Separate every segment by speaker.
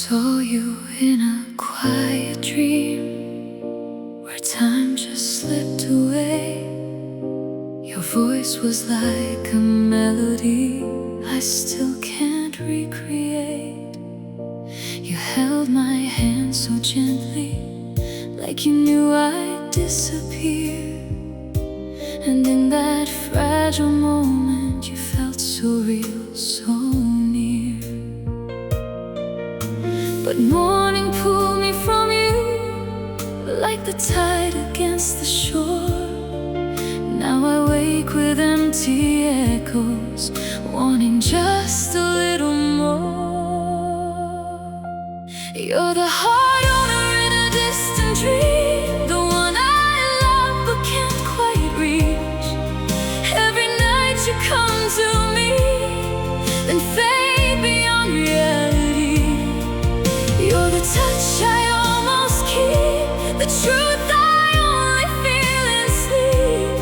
Speaker 1: Saw you in a quiet dream where time just slipped away. Your voice was like a melody I still can't recreate. You held my hand so gently, like you knew I'd disappear. And in that fragile moment you felt so real, so near. But morning pulled me from you like the tide against the shore. Now I wake with empty echoes, wanting just a little more. You're the heart owner in a distant dream, the one I love but can't quite reach. Every night you come to me, then fade beyond reality. You're the touch I almost keep, the truth I only feel in sleep.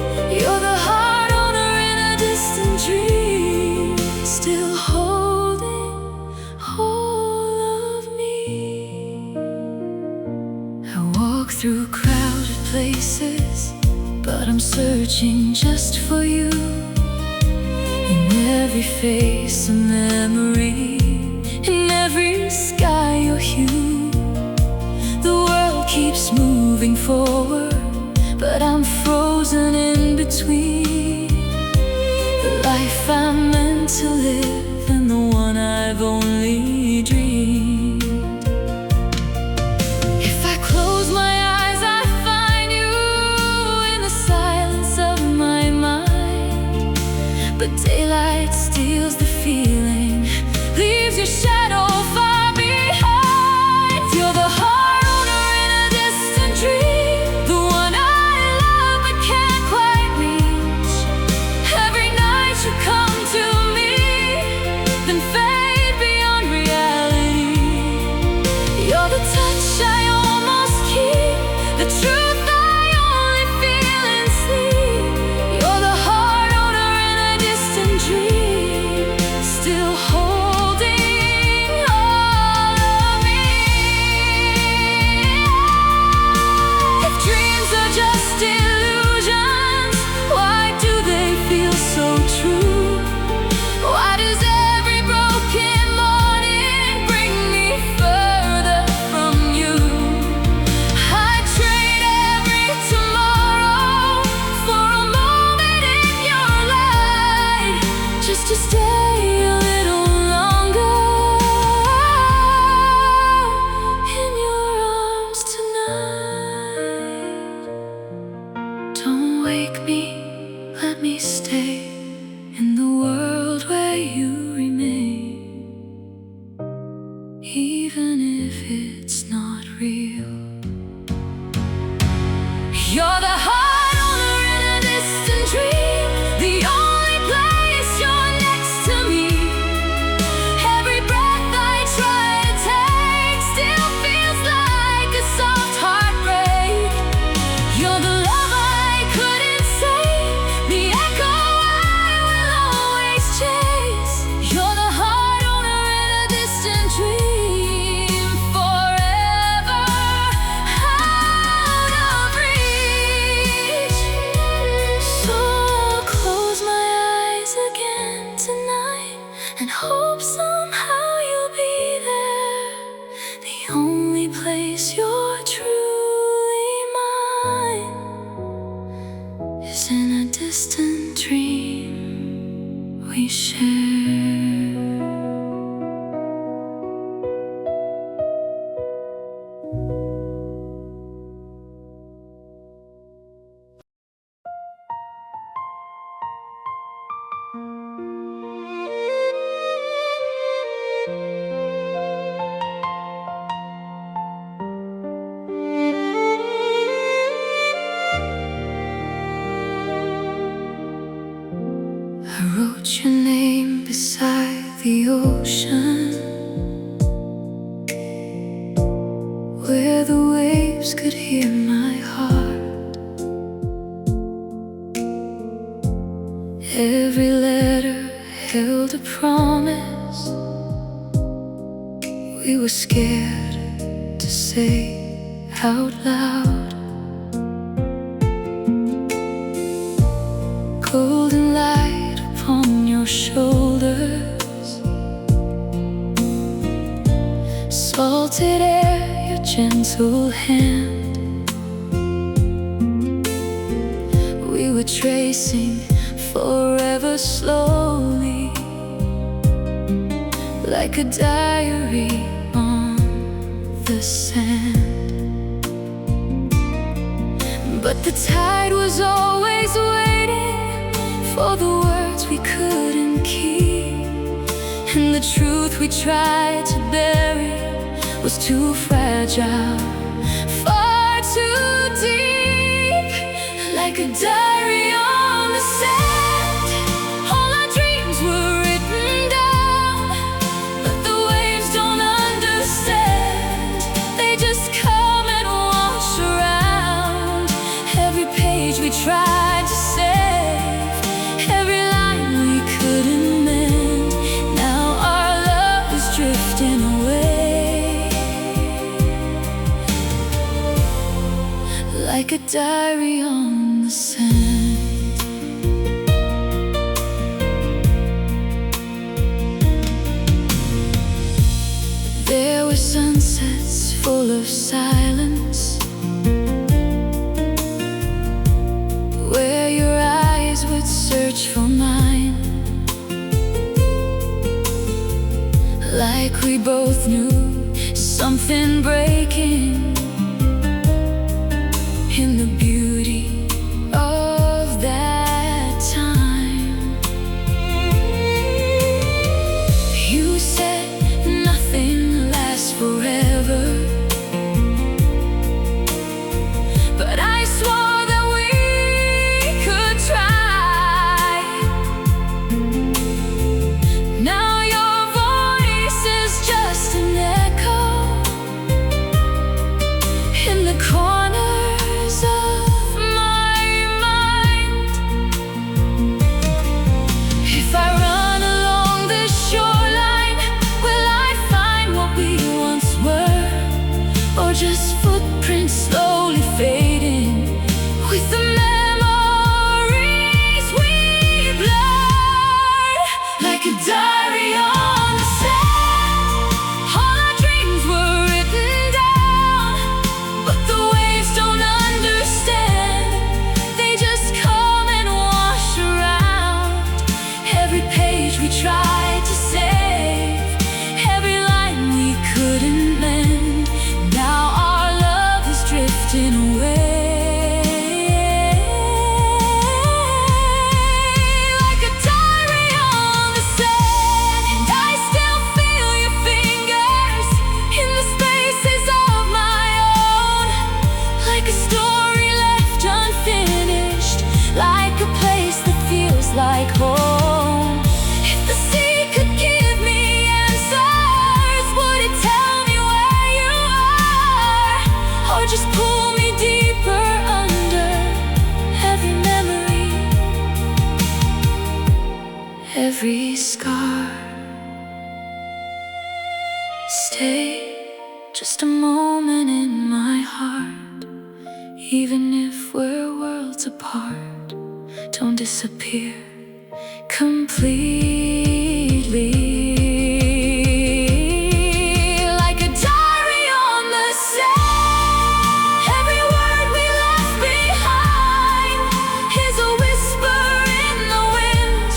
Speaker 1: You're the heart owner in a distant dream, still holding all of me. I walk through crowded places, but I'm searching just for you. In every face a memory, in every sky your hue. The world keeps moving forward, but I'm frozen in between the life I'm meant to live and the one I've only dreamed. If I close my eyes, I find you in the silence of my mind. But daylight steals the feeling, leaves your shadow far behind. You're the heart owner in a distant dream, the one I love but can't quite reach. Every night you come to me, then fade beyond reality. You're the touch I almost keep, the truth I only feel in sleep. You're the heart owner in a distant dream, still holding all of me. If dreams are just illusions, why do they feel so true? Why does every broken morning bring me further from you? I'd trade every tomorrow for a moment in your light, just to stay a little longer in your arms tonight. Don't wake me, let me stay in the world where you remain, even if it's not real. You're the heart owner in a distant dream, the only place you're next to me. Every breath I try to take still feels like a soft heartbreak. You're the love I couldn't save, the echo I will always chase. You're the heart owner in a distant dream, forever out of reach. So I'll close my eyes again tonight and hope somehow you'll be there. The only place you're truly mine is in a distant dream we share. I wrote your name beside the ocean, where the waves could hear my heart. Every letter held a promise we were scared to say out loud. Golden light upon your shoulders, salted air, your gentle hand. We were tracing forever slowly, like a diary on the sand. But the tide was always waiting for the words we couldn't keep, and the truth we tried to bury was too fragile, far too deep. Like a diary on the sand, all our dreams were written down. But the waves don't understand, they just come and wash around every page we tried to save, every line we couldn't mend. Now our love is drifting away, like a diary on the sand. There were sunsets full of silence, where your eyes would search for mine, like we both knew something breaking in the beauty of that time. You said nothing lasts forever, but I swore that we could try. Now your voice is just an echo in the corners of my mind. If I run along this shoreline, will I find what we once were, or just footprints slowly fading with the memories we blurred? Like a diary on the sand, all our dreams were written down. But the waves don't understand, they just come and wash around every page we tried to save, every line we couldn't mend. Now our love is drifting away, like a diary on the sand. And I still feel your fingers in the spaces of my own, like a story left unfinished, like a place that feels like home. If the sea could give me answers, would it tell me where you are, or just pull me deeper under every memory, every scar? Stay just a moment in my heart, even if we're worlds apart. Don't disappear completely. Like a diary on the sand, every word we left behind is a whisper in the wind,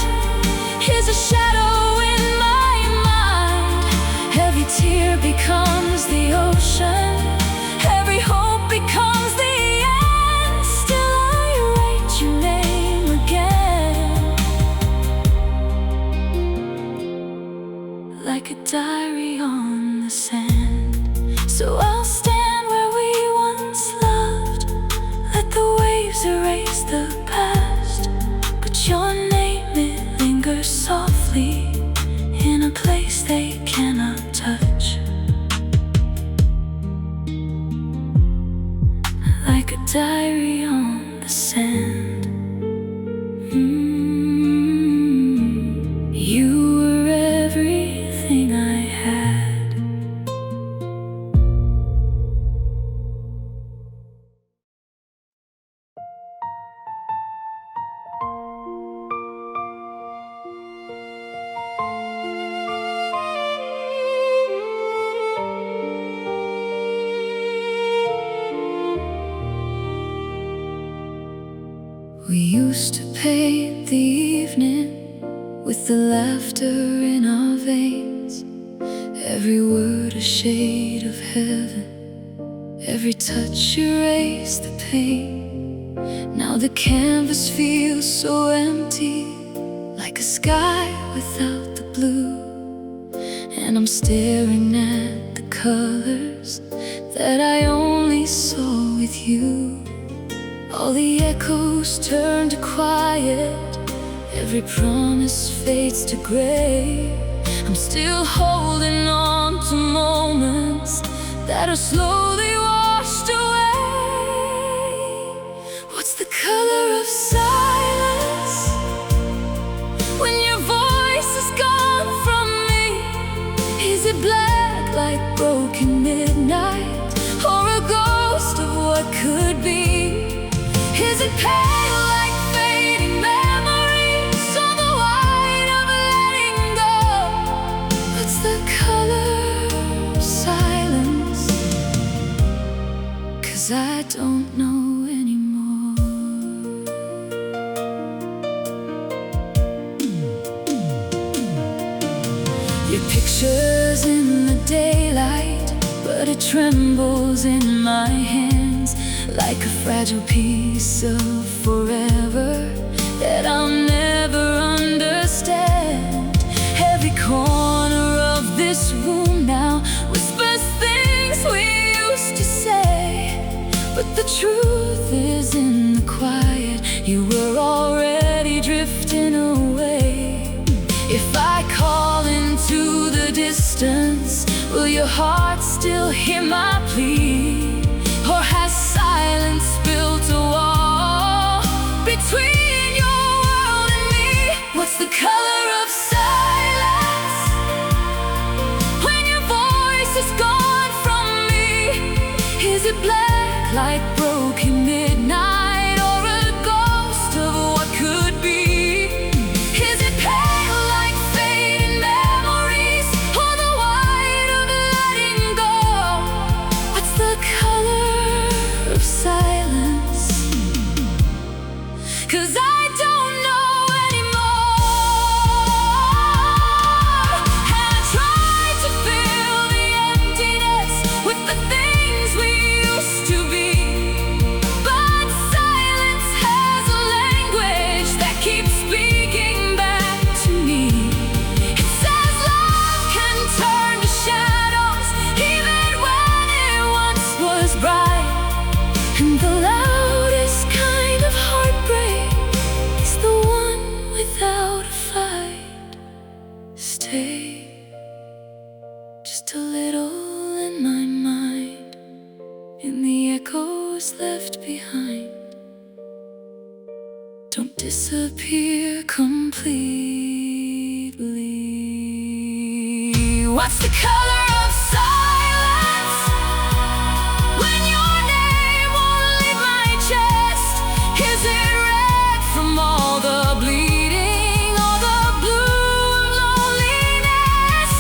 Speaker 1: is a shadow in my mind. Every tear becomes the ocean, every hope becomes the end. Still I write your name again, like a diary on the sand. So I'll stand where we once loved, let the waves erase the past, but your name, it lingers softly in a place they cannot touch. Like a diary on the sand. You were everything I had. paint the evening with the laughter in our veins. Every word a shade of heaven, every touch erased the pain. Now the canvas feels so empty, like a sky without the blue. And I'm staring at the colors that I only saw with you. All the echoes turn to quiet, every promise fades to gray. I'm still holding on to moments that are slowly washed away. What's the color of silence when your voice is gone from me? Is it black like broken midnight, or a ghost of what could be? Is it pale like fading memories, or the white of letting go? What's the color of silence? 'Cause I don't know anymore. Your picture's in the daylight, but it trembles in my hands, like a fragile piece of forever that I'll never understand. Every corner of this room now whispers things we used to say, but the truth is in the quiet. You were already drifting away. If I call into the distance, will your heart still hear my plea? Or has silence built a wall between your world and me? What's the color of silence when your voice is gone from me? Is it black like broken midnight, or a ghost of what could be? Is it pale like fading memories, or the white of letting go? What's the color of silence? 'Cause I don't know anymore. And I tried to fill the emptiness with the things we used to be, but silence has a language that keeps speaking back to me. It says love can turn to shadows even when it once was bright. And the loudest kind of heartbreak is the one without a fight. Stay just a little in my mind, in the echoes left behind. Don't disappear completely. What's the color of silence when your name won't leave my chest? Is it red from all the bleeding, or the blue of loneliness?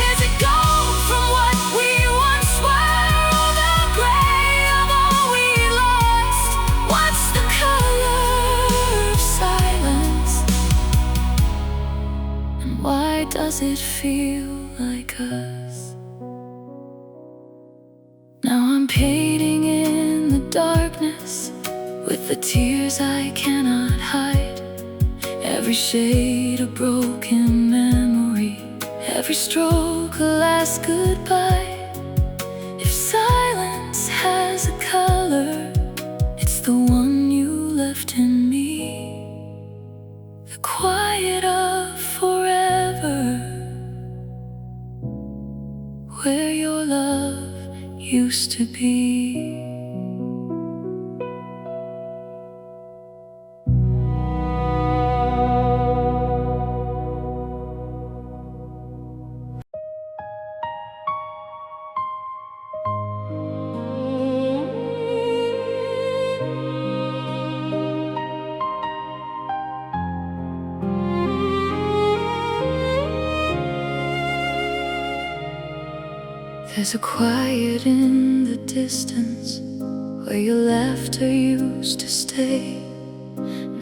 Speaker 1: Is it gold from what we once were, or the gray of all we lost? What's the color of silence? And why does it feel like us? Now I'm painting in the darkness with the tears I cannot hide. Every shade a broken memory, every stroke a last goodbye. If silence has a color, it's the one you left in me, the quiet of forever, where your love used to be. There's a quiet in the distance where your laughter used to stay.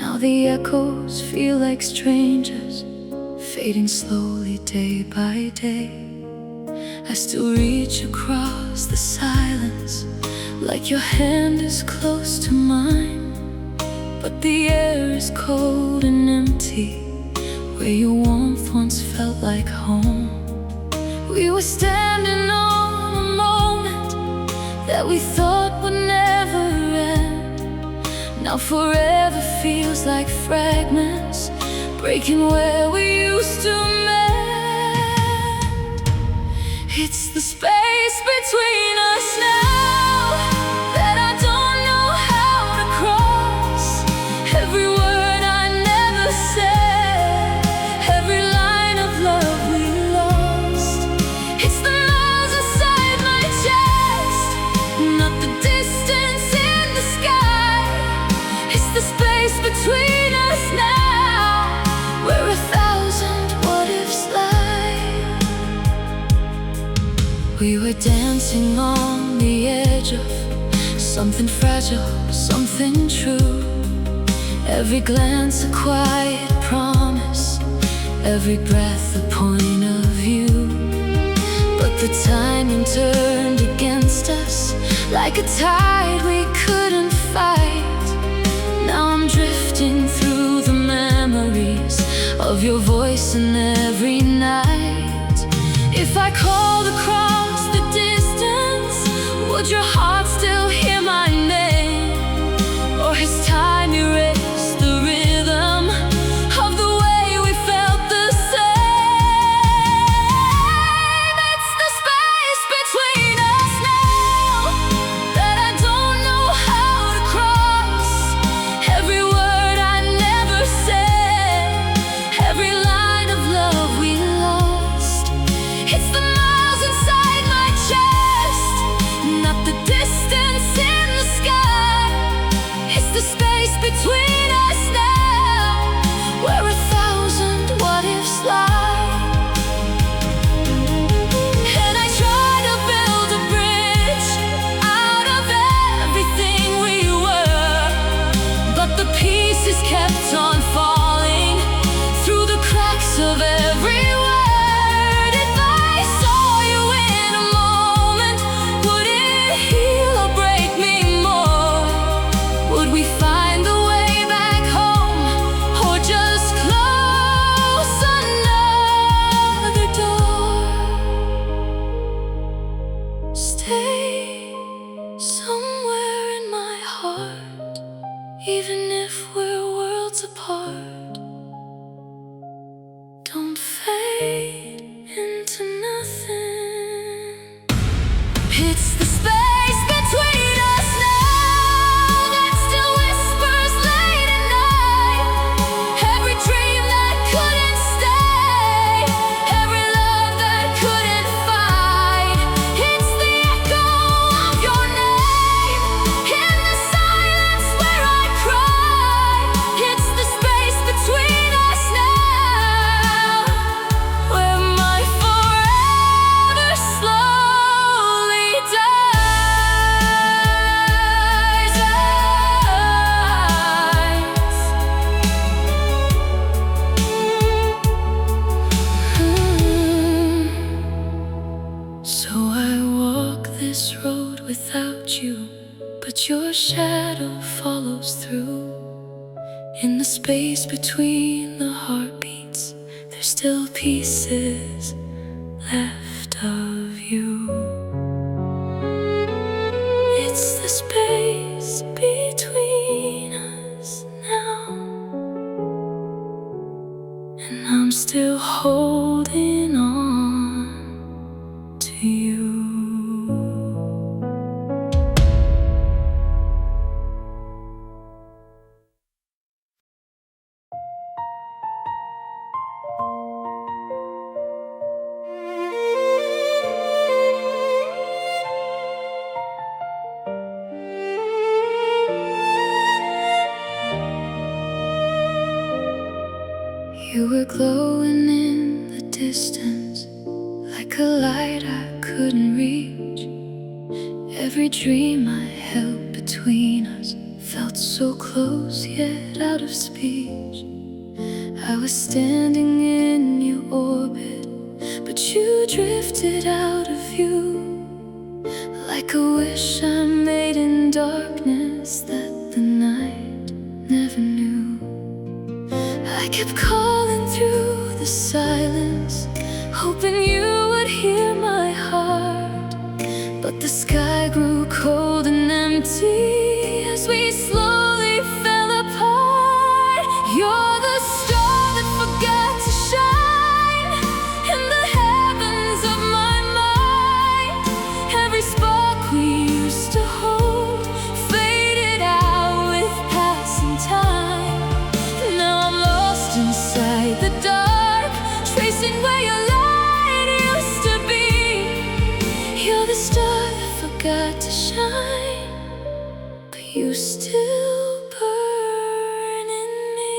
Speaker 1: Now the echoes feel like strangers, fading slowly day by day. I still reach across the silence, like your hand is close to mine. But the air is cold and empty, where your warmth once felt like home. We were standing on a moment that we thought would never end. Now forever feels like fragments, breaking where we used to mend. It's the space between us now that I don't know how to cross. Every word I never said, every line of love we lost. It's the miles inside my chest, not the distance in the sky. It's the space between us now, where 1,000 what-ifs lie. We were dancing on the edge of something fragile, something true. Every glance a quiet promise, every breath a point of view. But the timing turned against us, like a tide we couldn't fight. Now I'm drifting through the memories of your voice in every night. If I called across the distance, would your heart still hear my name? Or has time erased the rhythm of the way we felt the same? It's the space between us now that I don't know how to cross. Every word I never said, every line of love we lost. It's the miles inside my chest, not the distance in the sky. It's the space between us now, where 1,000 what-ifs lie. And I try to build a bridge out of everything we were, but the pieces kept on falling through the cracks of every word. If I saw you in a moment, would it heal or break me more? Would we find the way back home, or just close another door? Stay somewhere in my heart, even if we're worlds apart. Don't fade into nothing. It's the space between us now that still whispers late at night. Every dream that couldn't stay, every love that couldn't fight. It's the echo of your name in the silence where I cry. It's the space between us now, where my forever slowly dies. So I walk this road without you, but your shadow follows through. In the space between the heartbeats, there's still pieces left of you. It's the space between us now, and I'm still holding on to you. You were glowing in the distance, like a light I couldn't reach. Every dream I held between us felt so so close yet out of speech. I was standing in your orbit, but you drifted out of view, like a wish I made in darkness that the night never knew. I kept calling through the silence, hoping you would hear my heart, but the sky grew cold and empty as we slowly fell apart. You're the star that forgot to shine in the heavens of my mind. Every spark we used to hold faded out with passing time. Now I'm lost inside the dark, tracing where your light used to be. You're the star that forgot to shine, but you still burn in me.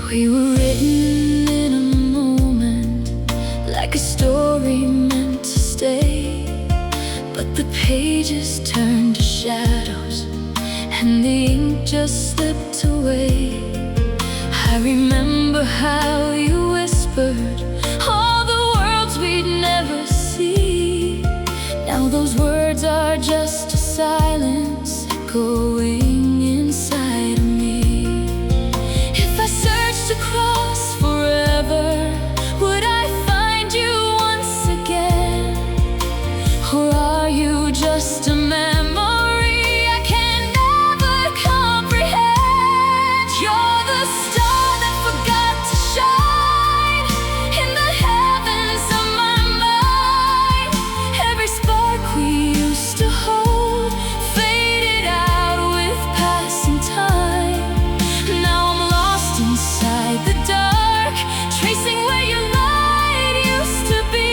Speaker 1: We were written in a moment, like a story meant to stay, but the pages turned to shadows and the ink just slipped away. I remember how you whispered all the worlds we'd never see. Now those words are just a silence echoing inside of me. If I searched across forever, would I find you once again? Or are you just a memory I can never comprehend? You're the star that forgot to shine in the heavens of my mind. Every spark we used to hold faded out with passing time. Now I'm lost inside the dark, tracing where your light used to be.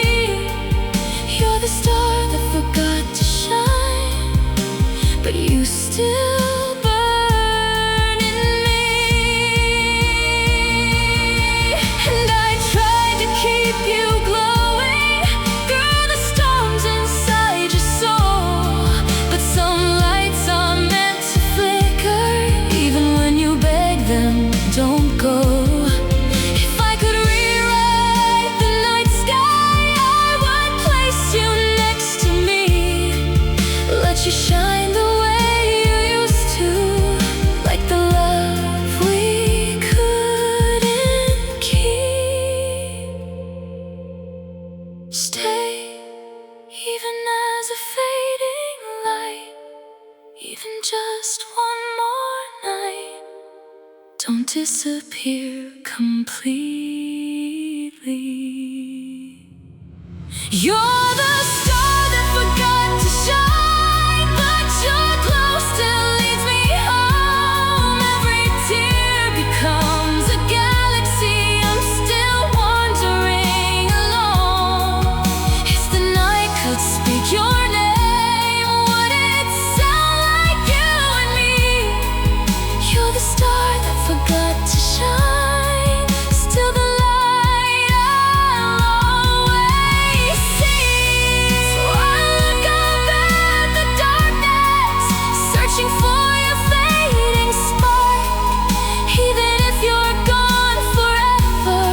Speaker 1: You're the star that forgot to shine, but you still burn in me. And I tried to keep you glowing through the storms inside your soul, but some lights are meant to flicker, even when you beg them, don't go. If I could rewrite the night sky, I would place you next to me, let you shine the way you used to, like the love we couldn't keep. Stay, even as a fading light, even just one more night. Don't disappear completely. You're the star that forgot to shine, but your glow still leads me home. Every tear becomes a galaxy, I'm still wandering alone. If the night could speak your name, would it sound like you and me? You're the star that forgot to shine, still the light I'll always see. So I look up at the darkness, searching for your fading spark. Even if you're gone forever,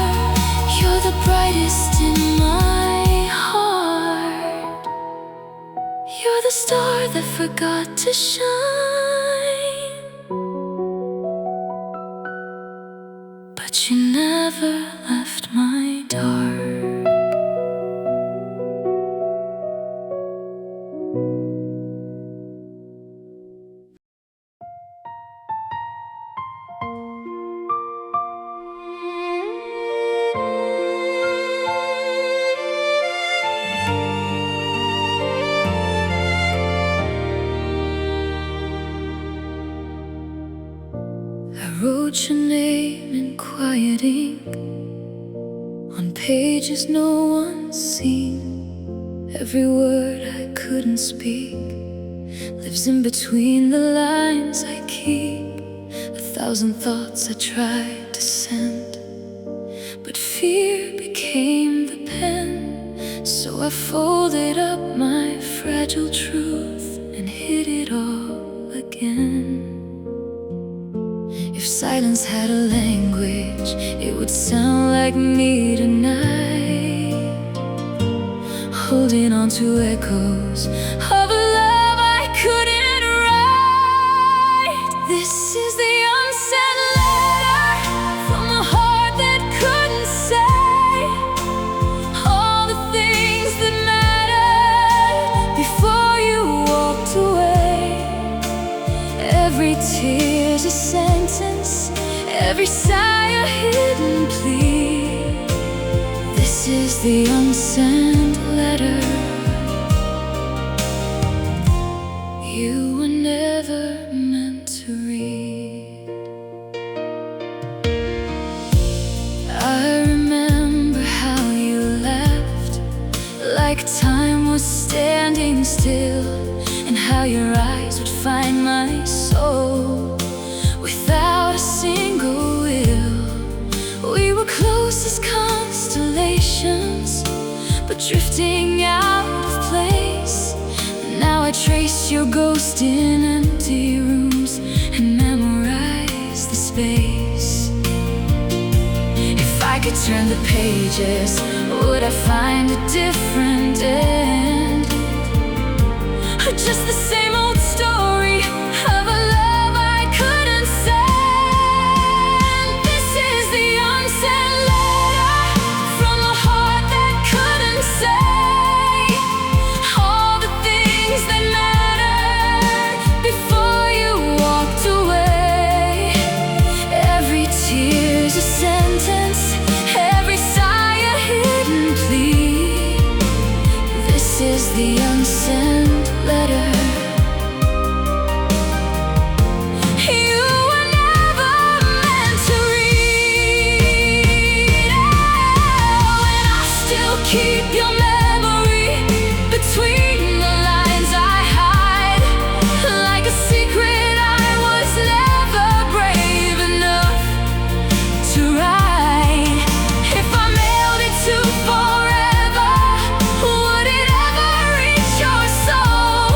Speaker 1: you're the brightest in my heart. You're the star that forgot to shine, but you never left my dark. I wrote your name in quiet ink on pages no one's seen. Every word I couldn't speak lives in between the lines I keep. 1,000 thoughts I tried to send, but fear became the pen. So So I folded up my fragile truth and hid it all again. If silence had a language, it would sound like me tonight, holding on to echoes of a love I couldn't write. This is the unsent letter from a heart that couldn't say all the things that mattered before you walked away. Every tear's a sentence, every sigh a hidden plea. This is the unsent letter you were never meant to read. I remember how you left, like time was standing still, and how your eyes would find my soul without a single will. We were close as constellations, but drifting out of place. Now I trace your ghost in empty rooms and memorize the space. If I could turn the pages, would I find a different end? Or just the same old story of a love I couldn't send? This is the unsent letter from a heart that couldn't say all the things that mattered before you walked away. Every tear's a sentence, every sigh a hidden plea. This is the unsent letter you were never meant to read. Oh, and I still keep your memory between the lines I hide, like a secret I was never brave enough to write. If I mailed it to forever, would it ever reach your soul,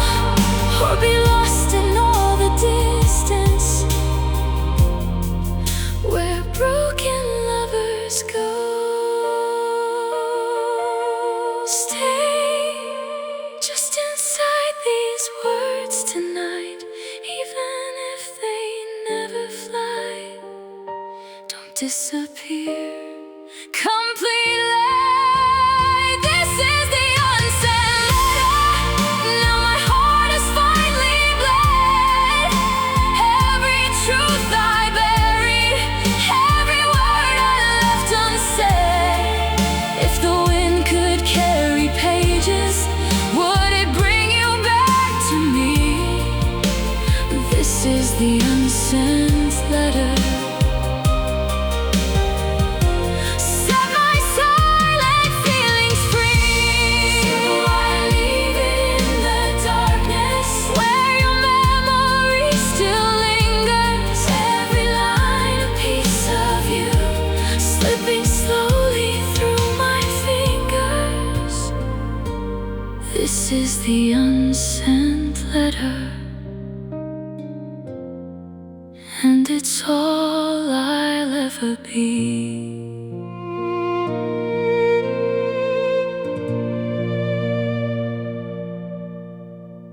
Speaker 1: or be lost in all the distance where broken lovers go? Stay just inside these words tonight, even if they never fly. Don't disappear completely. This is the unsent letter. Now my heart is finally bled. Every truth I buried, every word I left unsaid. If the wind could carry pages, would it bring you back to me? This is the unsent letter. Set my silent feelings free. So I leave it in the darkness, where your memory still lingers. Every line a piece of you, slipping slowly through my fingers. This is the unsent letter, and it's all I'll ever be.